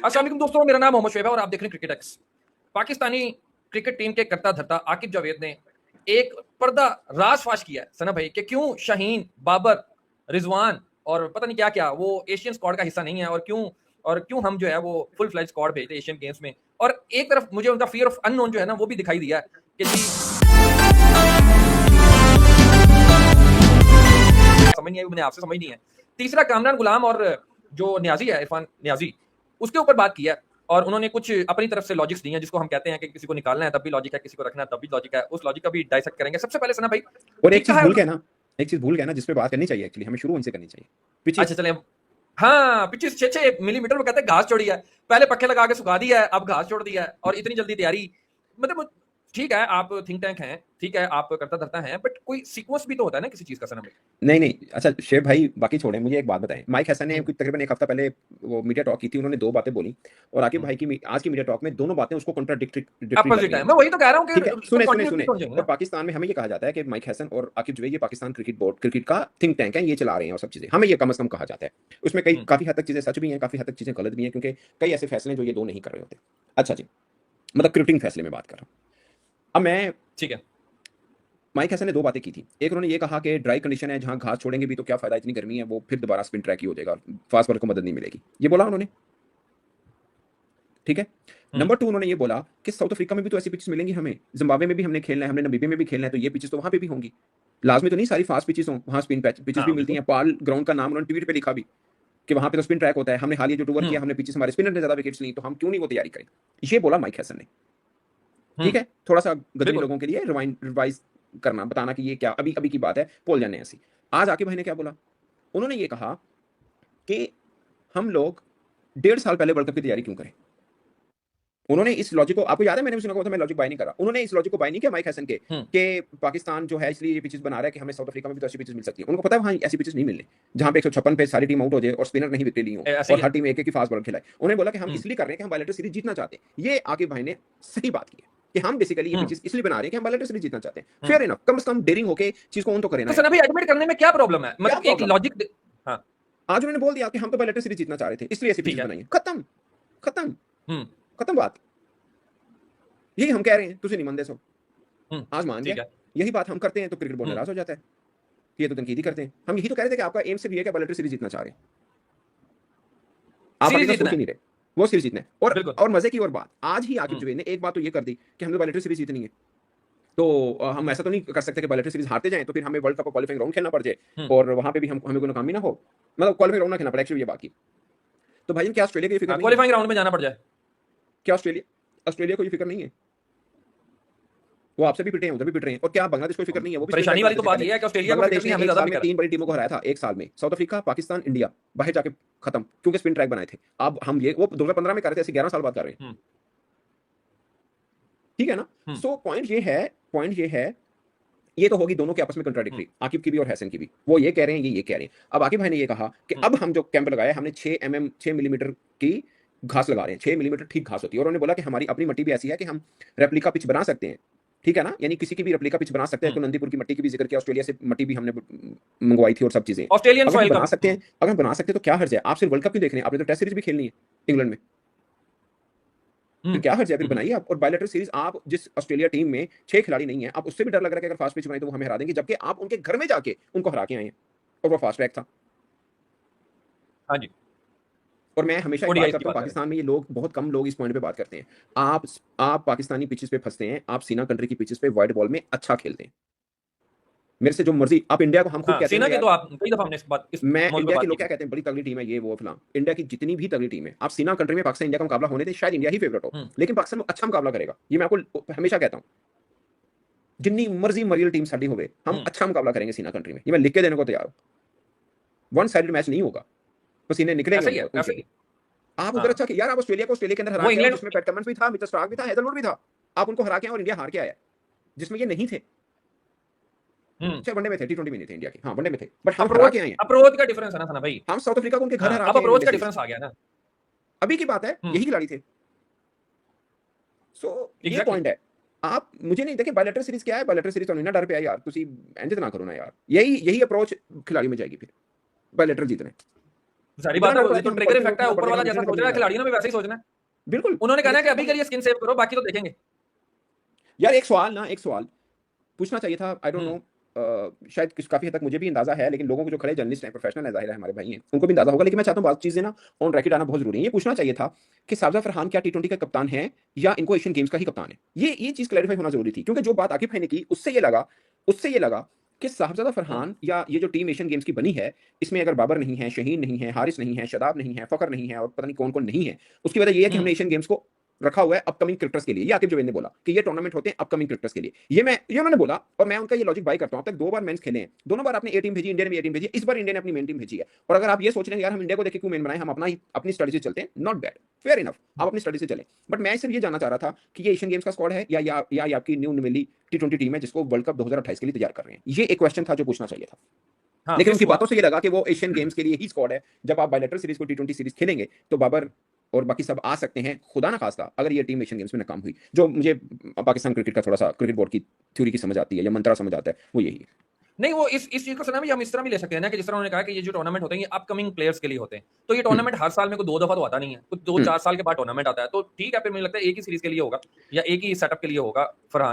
अस्सलाम वालेकुम दोस्तों, मेरा नाम मोहम्मद शुएब है और आप देख रहे हैं cricket x. Pakistani cricket team के करता धरता आकिब जावेद ने एक पर्दा राज फाश किया है सना भाई कि क्यों शाहीन, बाबर, रिजवान और पता नहीं क्या क्या वो एशियन स्क्वाड का हिस्सा नहीं है, और क्यों हम जो है वो फुल फ्लैज स्क्वाड भेजते एशियन गेम्स में। और एक तरफ मुझे उनका फियर ऑफ अननोन जो है ना वो भी दिखाई दिया है कि जी समझ नहीं आई, मैंने आपसे समझ नहीं है। तीसरा कामरान गुलाम और जो न्याजी है इरफान न्याजी, उसके ऊपर बात की है और उन्होंने कुछ अपनी तरफ से लॉजिक्स दी हैं, जिसको हम कहते हैं कि किसी को निकालना है तब भी लॉजिक है, किसी को रखना है तब भी लॉजिक है। उस लॉजिक का भी डाइसेक्ट करेंगे। सबसे पहले सना भाई, और एक ठीक चीज है भूल गया ना, एक चीज भूल गया ना जिस पे बात करनी चाहिए, एक्चुअली हमें शुरू उनसे करनी चाहिए। अच्छा पिचेस। चले। हाँ, पिचेस 6-6 मिलीमीटर वो कहते हैं घास छोड़ी है, पहले पक्के लगा के सुखा दिया है, अब घास छोड़ दिया है और इतनी जल्दी तैयारी। मतलब ठीक है, आप थिंक टैंक हैं, ठीक है, आप करता धरता हैं, बट कोई सीक्वेंस भी तो होता है ना किसी चीज का सना भाई। नहीं नहीं, अच्छा शेब भाई बाकी छोड़े, मुझे एक बात बताएं। माइक हसन ने हम्म, कुछ तकरीबन एक हफ्ता पहले वो मीडिया टॉक की थी, उन्होंने दो बातें बोली और आकिब हम्म। भाई की आज की मीडिया टॉक में दोनों बातें उसको कॉन्ट्राडिक्टरी लग अपोजिट रही है, हैं। मैं वही तो कह रहा हूँ ठीक है, कि सब सुने सुने कॉन्टिन्यूसली सुने। तो हो जाएंगे और ना। पाकिस्तान में हमें ये कहा जाता है कि माइक हसन और आकिब जो है ये पाकिस्तान क्रिकेट बोर्ड, क्रिकेट का थिंक टैंक है, ये चला रहे हैं और सब चीजें हमें ये कम से कम कहा जाता है। उसमें कई हम्म, काफी हद तक चीजें सच भी हैं, काफी हद तक चीजें गलत भी हैं, क्योंकि कई ऐसे फैसले जो ये दो नहीं कर रहे होते। अच्छा जी, मतलब क्रिकेटिंग फैसले में बात कर रहा हूँ। अब मैं, ठीक है। माइक हसन ने दो बातें की थी। एक, उन्होंने ये कहा कि ड्राई कंडीशन है, जहां घास छोड़ेंगे भी तो क्या फायदा, इतनी गर्मी है, वो फिर दोबारा स्पिन ट्रैक ही हो जाएगा और फास्ट बॉलर को मदद नहीं मिलेगी, ये बोला उन्होंने। ठीक है। हम्म, नंबर टू, उन्होंने ये बोला कि साउथ अफ्रीका में भी तो ऐसी पिचेस मिलेंगी हमें, जिम्बाब्वे में भी हमने खेलना है, हमने नमीबिया में भी खेलना है, तो ये पिचेस तो वहां पे भी होंगी। लाजमी तो नहीं सारी फास्ट पिचेस हों, वहां स्पिन पिचेस भी हाँ मिलती बिल्कुल। हैं। पाल ग्राउंड का नाम उन्होंने ट्वीट पे लिखा भी कि वहां पे तो स्पिन ट्रैक होता है। हमने हाल ही जो टूर किया, हम्म, हमने पिचेस, हमारे स्पिनर ने ज्यादा विकेट्स ली, तो हम क्यों नहीं वो तैयारी करें। ये बोला माइक हैसन ने। ठीक हम्म, है, थोड़ा सा गदरी बिल्कुल। लोगों के लिए रिवाइज करना, बताना कि ये क्या अभी अभी की बात है, पोल जाने ऐसी। आज आके भाई ने क्या बोला, उन्होंने ये कहा कि हम लोग 1.5 साल पहले वर्ल्ड कप की तैयारी क्यों करें। उन्होंने इस लॉजिक को, आपको याद है मैंने भी सुना था, मैं लॉजिक बाय नहीं करा, उन्होंने इस लॉजिक को बाय नहीं किया माइक हैसन के हम्म, कि पाकिस्तान जो है इसलिए ये पिचेस बना रहा है कि हमें साउथ अफ्रीका में भी तो ऐसी पिचेस मिल सकती है। उनको पता है वहां ऐसी पिचेस नहीं मिलने, जहां पे 156 पे सारी टीम आउट हो जाए और स्पिनर नहीं विकेट ली हो ऐसे ही और है। हर टीम एक एक ही फास्ट बॉलर खिलाए। उन्होंने बोला कि हम हम्म, इसलिए कर रहे हैं कि हम बायलेटर सीरीज जीतना चाहते हैं। ये आके भाई ने सही बात की है कि हम बेसिकली ये हम्म, पिचेस इसलिए बना रहे हैं कि हम बायलेटर सीरीज जीतना चाहते हैं। हम्म। फेयर इनफ, कम से कम डेयरिंग होके चीज को ऑन तो करें तो ना सना यार। भाई एडमिट करने में क्या प्रॉब्लम है, क्या मतलब एक प्रॉब्लम है, लॉजिक। हाँ, आज उन्होंने बोल दिया कि हम तो बायलेटर सीरीज जीतना चाह रहे थे इसलिए ऐसी ठीक पिचेस है। बनाई है। खत्म, खत्म, हम्म, खत्म बात। यही हम कह रहे हैं, तुझे नहीं मानते सब, हम्म, आज मान गया। ठीक है। यही बात हम करते हैं तो क्रिकेट बोर्ड हम्म, नाराज हो जाता है, ये तो तनकीद ही करते हैं। हम यही तो कह रहे थे कि आपका एम सिर्फ ये है कि बायलेटर सीरीज जीतना चाह रहे हैं, आप अभी सीरीज तक जीतना सोच ही है। नहीं रहे। वो सीरीज जीतना है। बिल्कुल। और मजे की और बात, आज ही आकिब हम्म, जुबैर ने एक बात तो ये कर दी कि हमने बायलेटर सीरीज जीतनी है, तो हम ऐसा तो नहीं कर सकते कि बायलेटर सीरीज हारते जाएं तो फिर हमें वर्ल्ड कप का क्वालिफाइंग राउंड खेलना पड़ जाए हम्म। और वहां पे भी हम हमें कोई नाकामी ना हो, मतलब क्वालिफाइंग राउंड ना खेलना पड़े। एक्चुअली ये बात की तो भाई क्या ऑस्ट्रेलिया की ये फिक्र हाँ, नहीं है? क्वालिफाइंग राउंड में जाना पड़ जाए। क्या ऑस्ट्रेलिया, ऑस्ट्रेलिया को ये फिक्र नहीं है? वो आपसे भी पिटे हैं, उधर भी पिट रहे हैं। और क्या बांग्लादेश को फिक्र नहीं है? वो भी स्पिन ट्रैक परेशानी वाली बनाते तो थे बात पहले। यह है कि ऑस्ट्रेलिया को फिक्र बांग्लादेश नहीं ने है, हमें एक ज्यादा साल में फिक्र है। 3 बड़ी टीमों को हराया था, एक साल में। साउथ अफ्रीका, पाकिस्तान, इंडिया, बाहर जाके खत्म, क्योंकि स्पिन ट्रैक बनाए थे। अब हम ये वो 2015 में कर रहे थे, ऐसे 11 साल बाद कर रहे हैं। हम्म, ठीक है ना। हम्म, सो पॉइंट ये है, पॉइंट ये है, ये तो होगी दोनों के आपस में हम्म, कंट्राडिक्टरी, आकिब की भी और हैसन की भी। वो ये कह रहे हैं, ये कह रहे हैं। अब आकिब भाई ने ये कहा कि हम्म, अब हम जो कैंप लगाया, हमने 6 मिलीमीटर की घास लगा रहे हैं। 6 मिलीमीटर ठीक घास होती है। और उन्होंने बोला कि हमारी अपनी मिट्टी भी ऐसी है कि हम रेप्लिका पिच बना सकते हैं। ठीक है ना, यानी किसी की भी रेप्लिका पिच बना सकते हैं। हम्म। तो नंदीपुर की मिट्टी की भी जिक्र किया, ऑस्ट्रेलिया से मिट्टी भी हमने मंगवाई थी और सब चीजें। ऑस्ट्रेलियन अगर हम सॉइल का। बना सकते हैं, अगर हम बना सकते हैं तो क्या हर्ज है? आप सिर्फ वर्ल्ड कप ही देख रहे हैं, आपने तो टेस्ट सीरीज भी खेलनी है इंग्लैंड में, फिर क्या हर्ज है? फिर बनाइए आप। और बायलैटरल सीरीज, आप जिस ऑस्ट्रेलिया टीम में 6 खिलाड़ी नहीं है, आप उससे भी डर लग रहा है कि अगर फास्ट पिच बनाई तो वो हमें हरा देंगे, जबकि आप उनके घर में जाके उनको हरा के आए हैं और वो फास्ट ट्रैक था। हाँ जी। और मैं हमेशा एक बात ओडीआई की करता हूँ, बात करें। पाकिस्तान में ये लोग, बहुत कम लोग इस पॉइंट पे बात करते हैं। आप पाकिस्तानी पिचेस पे फंसते हैं, आप सीना कंट्री की पिचेस पे वाइड बॉल में अच्छा खेलते हैं। मेरे से जो मर्जी, आप इंडिया को, हम खुद हाँ, कहते सेना हैं के यार, तो आप कई दफा हमने इस मैं मौजूद पे इंडिया के बात की लोग क्या थी। कहते हैं, बड़ी तगड़ी टीम है ये वो फलां। इंडिया की जितनी भी तगड़ी टीम है, आप सीना कंट्री में पाकिस्तान इंडिया का मुकाबला होने थे, शायद इंडिया ही फेवरेट हो, हम्म, लेकिन पाकिस्तान अच्छा मुकाबला करेगा, ये मैं आपको हमेशा कहता हूँ। जितनी मर्जी मरियल टीम साडी होवे, हम हम्म। अच्छा मुकाबला करेंगे सीना कंट्री में, ये मैं लिख के देने को तैयार हूं। वन साइडेड मैच नहीं होगा, पसीने निकलेंगे ऐसा ही है, उनके ऐसा ही भी। है। आप उधर हाँ, अच्छा यार, आप ऑस्ट्रेलिया को ऑस्ट्रेलिया के अंदर हरा वो के आओ, इंग्लैंड। जिसमें पैट कमिंस भी था, मिचेल स्टार्क भी था, हेजलवुड भी था। आप उनको हरा के आओ और इंडिया हार के आया, जिसमें ये नहीं थे। हम्म। चाहे वनडे में थे, टी20 में नहीं थे इंडिया के, हाँ वनडे में थे, बट हम हरा अप्रोच के आए हैं। अप्रोच का डिफरेंस है ना सना भाई। हम साउथ अफ्रीका को उनके घर हाँ, हरा अब के आए अप्रोच वनडे का सीरीज। डिफरेंस आ गया ना। अभी की बात है, हम्म, यही खिलाड़ी थे। सो ये एग्जैक्टली। पॉइंट है। आप मुझे नहीं देखे बायलैटरल सीरीज क्या है, बायलैटरल सीरीज तो नहीं ना, डर पे है यार, तुसी एंड ना करो ना यार। यही यही अप्रोच खिलाड़ी में जाएगी फिर, बायलैटरल जीतने। सारी इतना बात है, डाउट ये है कि तो हम ट्रिगर पढ़ते इफेक्ट है, हैं, ऊपर पढ़ते वाला हैं, जैसा किसी ने सोच रहा है कभी खिलाड़ियों ने भी वैसे ही सोचना है। बिल्कुल। उन्होंने कहना है कि लेकिन अभी के लिए स्किन सेव करो, बाकी तो देखेंगे। यार एक सवाल पूछना चाहिए था, आई डोंट नो, शायद काफी हद तक मुझे भी अंदाजा है, लेकिन लोगों को जो खड़े जर्नलिस्ट हैं, प्रोफेशनल है, जाहिर है हमारे भाई हैं, उनको भी अंदाजा होगा, लेकिन मैं चाहता हूँ बात चीजें ना ऑन रेकॉर्ड आना बहुत जरूरी है। ये पूछना चाहिए था कि साबजा फरहान क्या टी20 का कप्तान है या इनको एशियन गेम्स का ही कप्तान है। ये चीज क्लैरिफाई होना जरूरी थी, क्योंकि जो बात आकिब भाई ने की उससे ये लगा कि साहबजादा फरहान या ये जो टीम एशियन गेम्स की बनी है, इसमें अगर बाबर नहीं है, शहीन नहीं है, हारिस नहीं है, शदाब नहीं है, फकर नहीं है और पता नहीं कौन कौन नहीं है, उसकी वजह यह है कि हमने एशियन गेम्स को रखा हुआ है अपकमिंग क्रिकेटर्स के लिए। ये आकिब जवेद ने बोला कि ये टूर्नामेंट होते हैं अपकमिंग क्रिकेटर्स के लिए। ये उन्होंने बोला और मैं उनका ये लॉजिक बाई करता हूं। अब तक 2 बार मेंस खेले हैं, दोनों बार आपने ए टीम भेजी, इंडिया ने भी ए टीम भेजी, इस बार इंडिया ने अपनी मेन टीम भेजी है। और अगर आप ये सोच रहे हैं यार हम इंडिया को देख के क्यों मेन बनाए, हम अपनी स्ट्रेटजी चलते हैं, नॉट बैड, फेयर इनफ, आप अपनी स्ट्रेटजी से चलें। बट मैं सिर्फ ये जानना चाह रहा था कि ये एशियन गेम्स का स्क्वाड है या ये आपकी न्यू नवेली टी20 टीम है जिसको वर्ल्ड कप 2028 के लिए तैयार कर रहे हैं। ये एक क्वेश्चन था जो पूछना चाहिए था। हाँ, लेकिन मिस उनकी हुआ। बातों से ये लगा कि वो एशियन गेम्स के लिए ही स्क्वाड है। जब आप बायलैटरल सीरीज को टी20 सीरीज खेलेंगे तो बाबर और बाकी सब आ सकते हैं, खुदा ना खास्ता अगर ये टीम एशियन गेम्स में नाकाम हुई। जो मुझे पाकिस्तान क्रिकेट का थोड़ा सा क्रिकेट बोर्ड की थ्योरी की समझ आती है या मंत्रा समझ आता है, वो यही है। नहीं, वो इस चीज को सुना भी हम इस तरह भी ले सकते हैं ना कि जिस तरह उन्होंने कहा कि ये जो टूर्नामेंट होते हैं ये अपकमिंग प्लेयर्स के लिए होते हैं, तो ये हम्म, टूर्नामेंट हर साल में को 2 दफा तो आता नहीं है, कुछ 2-4 हम्म। साल के बाद टूर्नामेंट आता है, तो ठीक है, फिर मुझे लगता है एक ही सीरीज के लिए होगा या एक ही सेटअप के लिए होगा फरहान।